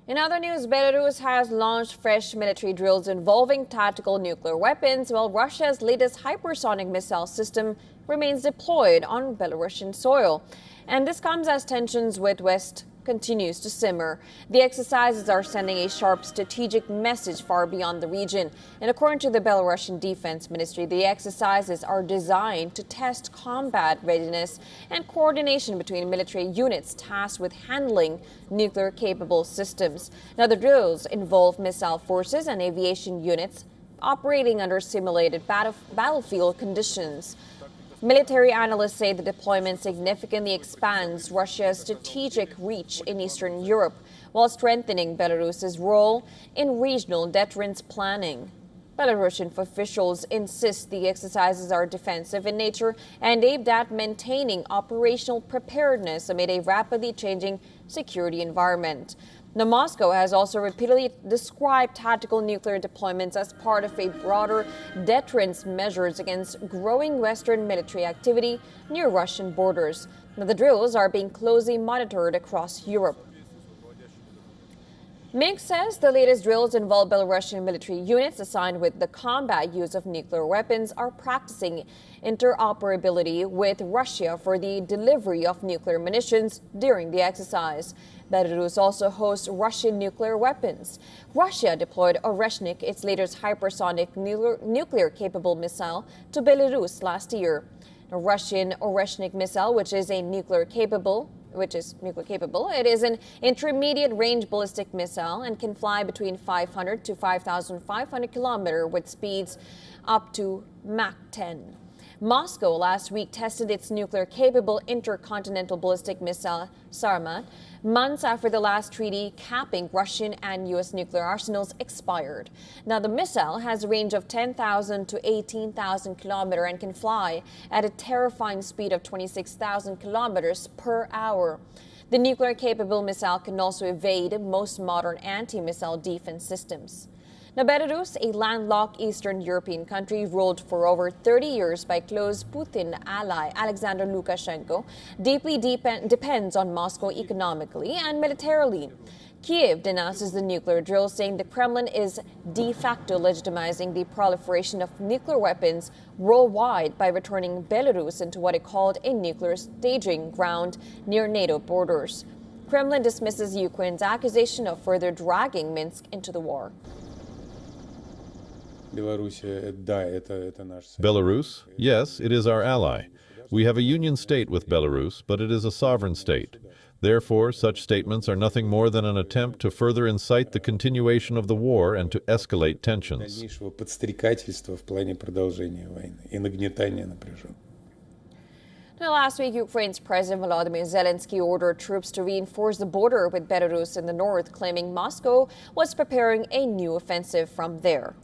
In other news, Belarus has launched fresh military drills involving tactical nuclear weapons, while Russia's latest hypersonic missile system remains deployed on Belarusian soil. And this comes as tensions with West continues to simmer. The exercises are sending a sharp strategic message far beyond the region. And according to the Belarusian Defence Ministry, the exercises are designed to test combat readiness and coordination between military units tasked with handling nuclear-capable systems. Now, the drills involve missile forces and aviation units operating under simulated battlefield conditions. Military analysts say the deployment significantly expands Russia's strategic reach in Eastern Europe, while strengthening Belarus's role in regional deterrence planning. Belarusian officials insist the exercises are defensive in nature and aimed at maintaining operational preparedness amid a rapidly changing security environment. Now, Moscow has also repeatedly described tactical nuclear deployments as part of a broader deterrence measures against growing Western military activity near Russian borders. Now, the drills are being closely monitored across Europe. Minsk says the latest drills involve Belarusian military units assigned with the combat use of nuclear weapons are practicing interoperability with Russia for the delivery of nuclear munitions during the exercise. Belarus also hosts Russian nuclear weapons. Russia deployed Oreshnik, its latest hypersonic nuclear-capable missile, to Belarus last year. The Russian Oreshnik missile, which is nuclear capable. It is an intermediate-range ballistic missile and can fly between 500 to 5,500 kilometers with speeds up to Mach 10. Moscow last week tested its nuclear-capable intercontinental ballistic missile Sarmat months after the last treaty capping Russian and U.S. nuclear arsenals expired. Now, the missile has a range of 10,000 to 18,000 kilometers and can fly at a terrifying speed of 26,000 kilometers per hour. The nuclear-capable missile can also evade most modern anti-missile defense systems. Now, Belarus, a landlocked Eastern European country ruled for over 30 years by close Putin ally Alexander Lukashenko, deeply depends on Moscow economically and militarily. Kiev denounces the nuclear drill, saying the Kremlin is de facto legitimizing the proliferation of nuclear weapons worldwide by returning Belarus into what it called a nuclear staging ground near NATO borders. Kremlin dismisses Ukraine's accusation of further dragging Minsk into the war. Belarus? Yes, it is our ally. We have a union state with Belarus, but it is a sovereign state. Therefore, such statements are nothing more than an attempt to further incite the continuation of the war and to escalate tensions. Now, last week, Ukraine's President Volodymyr Zelensky ordered troops to reinforce the border with Belarus in the north, claiming Moscow was preparing a new offensive from there.